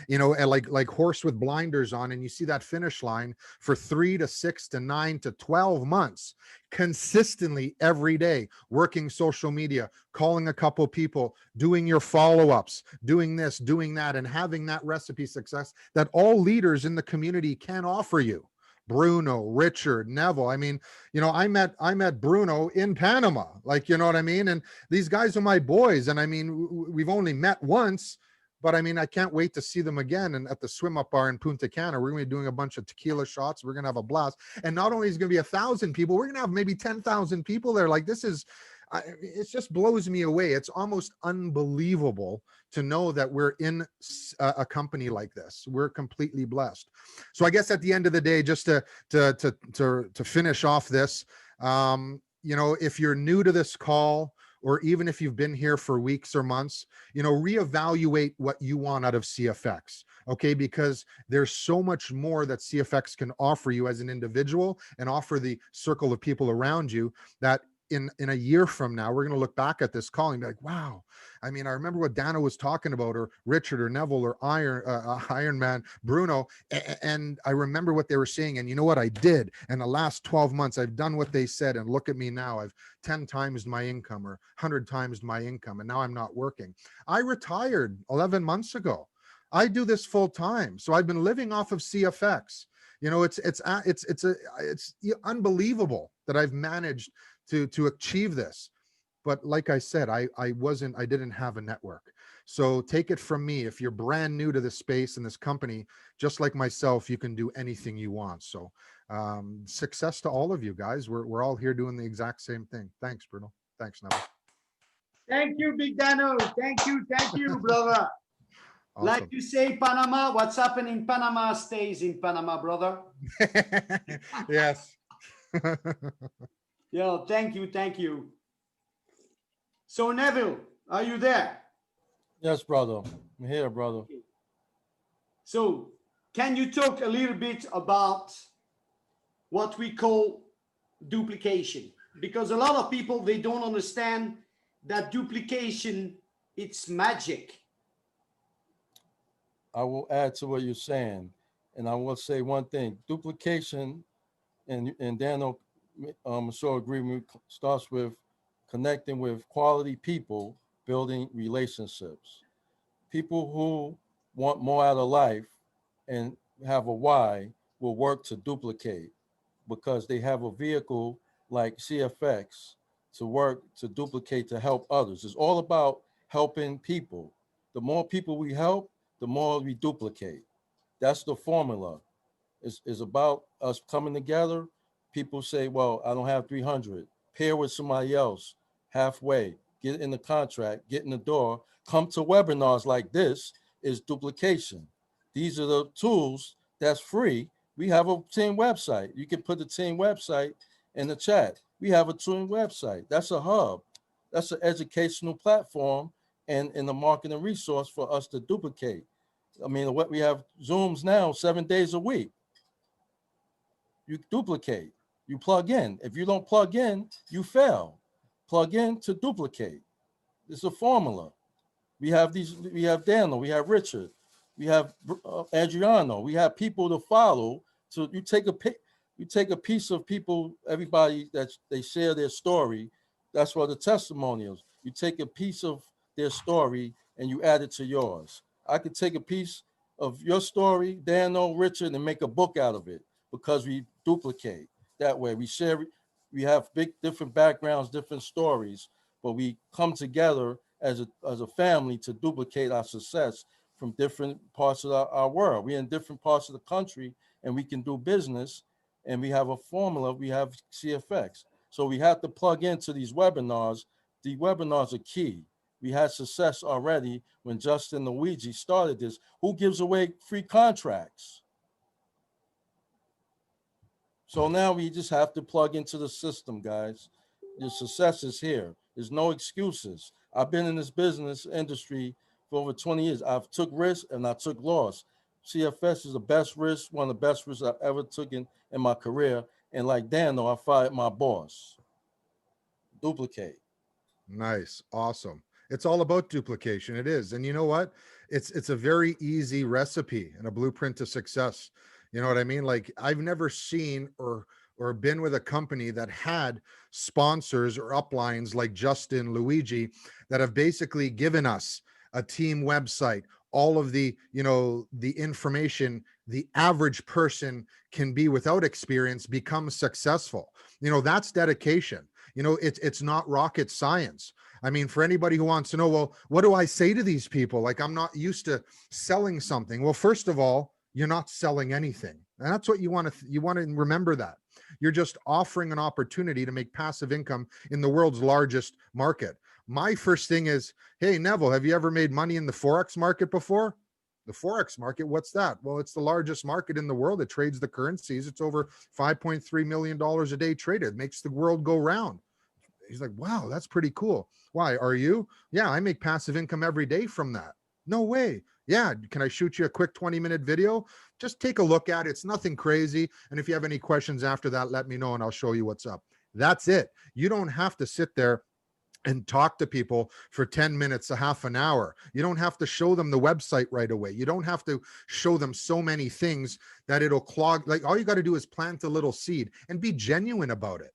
and like horse with blinders on, and you see that finish line for 3 to 6 to 9 to 12 months, consistently every day, working social media, calling a couple people, doing your follow-ups, doing this, doing that, and having that recipe success that all leaders in the community can offer you. Bruno, Richard, Neville. I mean, I met Bruno in Panama, you know what I mean? And these guys are my boys. And I mean, we've only met once, but I mean, I can't wait to see them again. And at the swim up bar in Punta Cana, we're going to be doing a bunch of tequila shots. We're going to have a blast. And not only is it going to be 1,000 people, we're going to have maybe 10,000 people there. It just blows me away. It's almost unbelievable to know that we're in a company like this. We're completely blessed. So I guess at the end of the day, just to finish off this, if you're new to this call, or even if you've been here for weeks or months, reevaluate what you want out of CFX. Okay, because there's so much more that CFX can offer you as an individual and offer the circle of people around you that in a year from now, we're going to look back at this call and be like, wow, I mean, I remember what Dana was talking about, or Richard, or Neville, or Iron Man, Bruno, and I remember what they were saying. And you know what I did? In the last 12 months, I've done what they said, and look at me now. I've 10 times my income, or 100 times my income, and now I'm not working. I retired 11 months ago. I do this full time. So I've been living off of CFX. It's unbelievable that I've managed to achieve this. But like I said, I didn't have a network. So take it from me, if you're brand new to this space and this company, just like myself, you can do anything you want. So success to all of you guys. We're all here doing the exact same thing. Thanks, Bruno. Thanks, Neville. Thank you, Big Dano. Thank you, brother. Like Awesome. you say, Panama, what's happening in Panama stays in Panama, brother. Yes. Yeah, thank you. So Neville, are you there? Yes, brother. I'm here, brother. So can you talk a little bit about what we call duplication? Because a lot of people, they don't understand that duplication, it's magic. I will add to what you're saying, and I will say one thing: duplication, and Daniel, I'm sure agree with me, starts with connecting with quality people, building relationships. People who want more out of life and have a why will work to duplicate because they have a vehicle like CFX to work to duplicate to help others. It's all about helping people. The more people we help, the more we duplicate. That's the formula. It's about us coming together. People say, well, I don't have 300. Pair with somebody else halfway, get in the contract, get in the door, come to webinars like this is duplication. These are the tools that's free. We have a team website. You can put the team website in the chat. We have a team website. That's a hub. That's an educational platform and a marketing resource for us to duplicate. I mean, what we have Zooms now 7 days a week. You duplicate, you plug in. If you don't plug in, you fail. Plug in to duplicate. It's a formula. We have Daniel, we have Richard, we have Adriano, we have people to follow. So you take a piece of people, everybody that they share their story. That's what the testimonials. You take a piece of their story and you add it to yours. I could take a piece of your story, Daniel, Richard, and make a book out of it because we duplicate that way. We share, we have big different backgrounds, different stories, but we come together as a family to duplicate our success from different parts of our world. We're in different parts of the country and we can do business and we have a formula, we have CFX. So we have to plug into these webinars. The webinars are key. We had success already when Justin Luigi started this. Who gives away free contracts? So now we just have to plug into the system, guys. The success is here. There's no excuses. I've been in this business industry for over 20 years. I've took risks and I took loss. CFS is the best risk, one of the best risks I've ever taken in my career. And like Dano, I fired my boss. Duplicate. Nice. Awesome. It's all about duplication. It is. And you know what? It's a very easy recipe and a blueprint to success. You know what I mean? Like I've never seen or been with a company that had sponsors or uplines like Justin, Luigi, that have basically given us a team website, all of the, you know, the information the average person can be without experience become successful. You know, that's dedication. You know, it's not rocket science. I mean, for anybody who wants to know, well, what do I say to these people? Like, I'm not used to selling something. Well, first of all, you're not selling anything. And that's what you want to remember that. You're just offering an opportunity to make passive income in the world's largest market. My first thing is, hey, Neville, have you ever made money in the forex market before? The forex market, what's that? Well, it's the largest market in the world. It trades the currencies. It's over $5.3 million a day traded. It makes the world go round. He's like, wow, that's pretty cool. Why? Are you? Yeah, I make passive income every day from that. No way. Yeah, can I shoot you a quick 20-minute video? Just take a look at it. It's nothing crazy. And if you have any questions after that, let me know and I'll show you what's up. That's it. You don't have to sit there and talk to people for 10 minutes, a half an hour. You don't have to show them the website right away. You don't have to show them so many things that it'll clog. Like, all you got to do is plant a little seed and be genuine about it.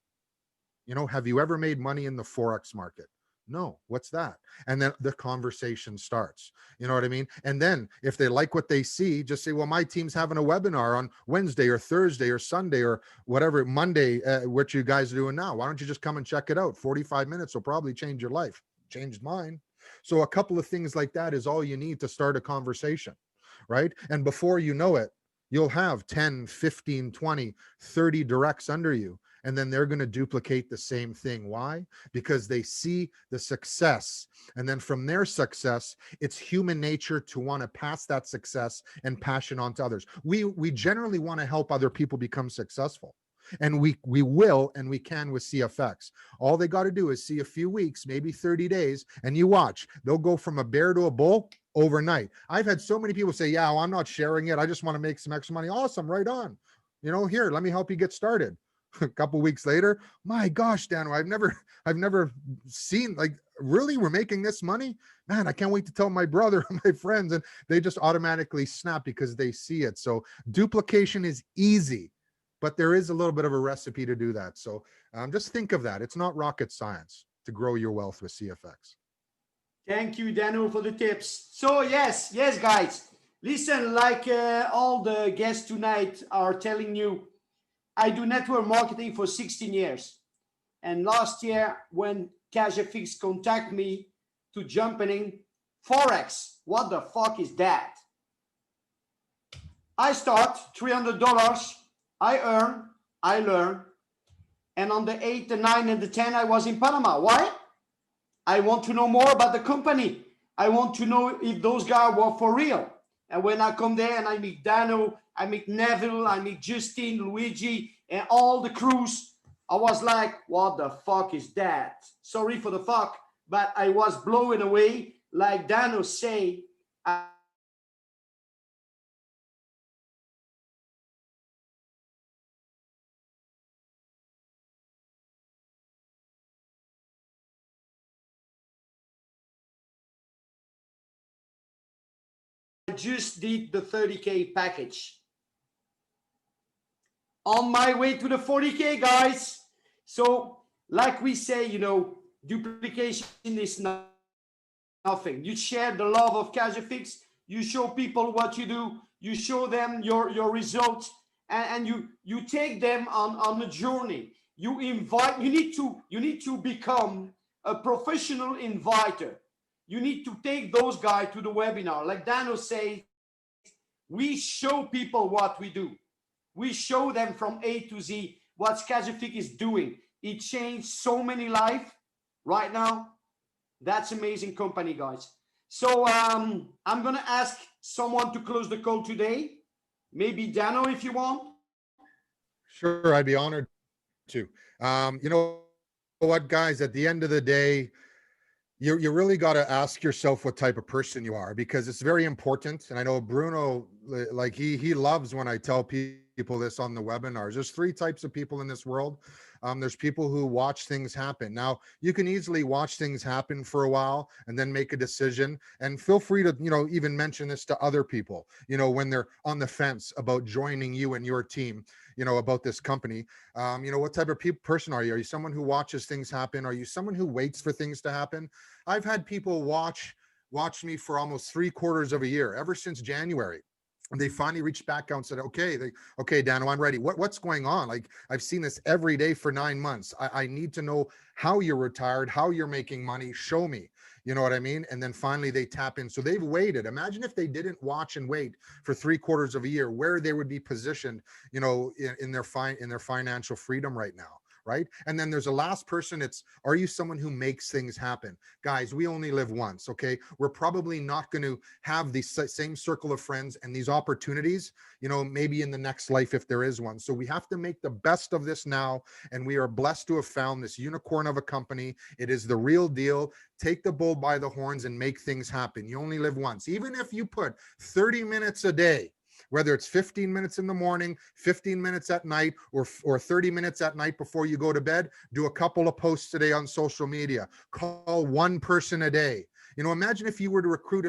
You know, have you ever made money in the forex market? No. What's that? And then the conversation starts. You know what I mean? And then if they like what they see, just say, well, my team's having a webinar on Wednesday or Thursday or Sunday or whatever, Monday, what you guys are doing now. Why don't you just come and check it out? 45 minutes will probably change your life. Changed mine. So a couple of things like that is all you need to start a conversation, right? And before you know it, you'll have 10, 15, 20, 30 directs under you. and then they're going to duplicate the same thing. Why? Because they see the success, and then from their success, it's human nature to want to pass that success and passion on to others. We generally want to help other people become successful, and we will, and we can with CFX. All they got to do is see a few weeks, maybe 30 days, and you watch, they'll go from a bear to a bull overnight. I've had so many people say, yeah, well, I'm not sharing it, I just want to make some extra money. Awesome, right on. Here, let me help you get started. A couple weeks later, my gosh, Dano, I've never seen, like, really, we're making this money, man, I can't wait to tell my brother and my friends, and they just automatically snap because they see it. So duplication is easy, but there is a little bit of a recipe to do that. So just think of that. It's not rocket science to grow your wealth with CFX. Thank you, Daniel, for the tips. So yes, guys, listen, like all the guests tonight are telling you, I do network marketing for 16 years. And last year, when CashFX contacted me to jump in forex, what the fuck is that? I start $300, I earn, I learn, and on the 8, the 9, and the 10, I was in Panama. Why? I want to know more about the company. I want to know if those guys were for real. And when I come there and I meet Dano, I meet Neville, I meet Justin, Luigi, and all the crews, I was like, what the fuck is that? Sorry for the fuck, but I was blown away. Like Dano say, I just did the 30K package. On my way to the 40K, guys. So, like we say, duplication is nothing. You share the love of CashFX. You show people what you do. You show them your results, and you take them on a journey. You invite. You need to become a professional inviter. You need to take those guys to the webinar. Like Dano says, we show people what we do. We show them from A to Z what CashFX is doing. It changed so many lives right now. That's amazing company, guys. So I'm going to ask someone to close the call today. Maybe Dano, if you want. Sure, I'd be honored to. You know what, guys, at the end of the day, you really got to ask yourself what type of person you are, because it's very important. And I know Bruno, like he loves when I tell people this on the webinars. There's 3 types of people in this world. There's people who watch things happen. Now, you can easily watch things happen for a while and then make a decision. And feel free to, even mention this to other people, when they're on the fence about joining you and your team, about this company. What type of person are you? Are you someone who watches things happen? Are you someone who waits for things to happen? I've had people watch me for almost 3/4 of a year, ever since January. And they finally reached back out and said, okay, Dano, I'm ready. What's going on? Like, I've seen this every day for 9 months. I need to know how you're retired, how you're making money. Show me, you know what I mean? And then finally they tap in. So they've waited. Imagine if they didn't watch and wait for 3/4 of a year, where they would be positioned, in their financial freedom right now. Right? And then there's a last person. Are you someone who makes things happen? Guys, we only live once, okay? We're probably not going to have the same circle of friends and these opportunities, maybe in the next life, if there is one. So we have to make the best of this now. And we are blessed to have found this unicorn of a company. It is the real deal. Take the bull by the horns and make things happen. You only live once. Even if you put 30 minutes a day, whether it's 15 minutes in the morning, 15 minutes at night, or 30 minutes at night before you go to bed, do a couple of posts today on social media. Call one person a day. Imagine if you were to recruit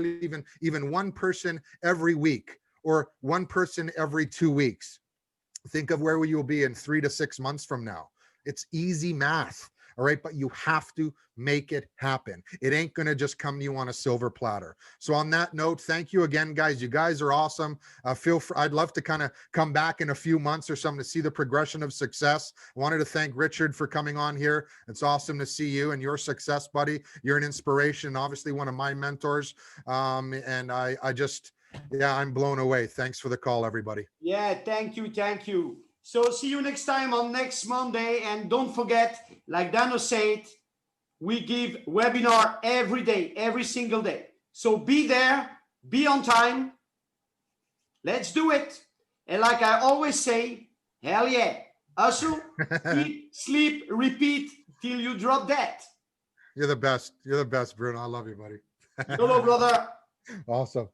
even one person every week, or one person every 2 weeks. Think of where you will be in 3 to 6 months from now. It's easy math. All right. But you have to make it happen. It ain't going to just come to you on a silver platter. So on that note, thank you again, guys. You guys are awesome. I'd love to kind of come back in a few months or something to see the progression of success. I wanted to thank Richard for coming on here. It's awesome to see you and your success, buddy. You're an inspiration, obviously one of my mentors. And I'm blown away. Thanks for the call, everybody. Yeah, thank you. So see you next time on next Monday. And don't forget, like Dano said, we give webinar every day, every single day. So be there, be on time. Let's do it. And like I always say, hell yeah. Hustle, eat, sleep, repeat till you drop dead. You're the best. You're the best, Bruno. I love you, buddy. Hello, brother. Awesome.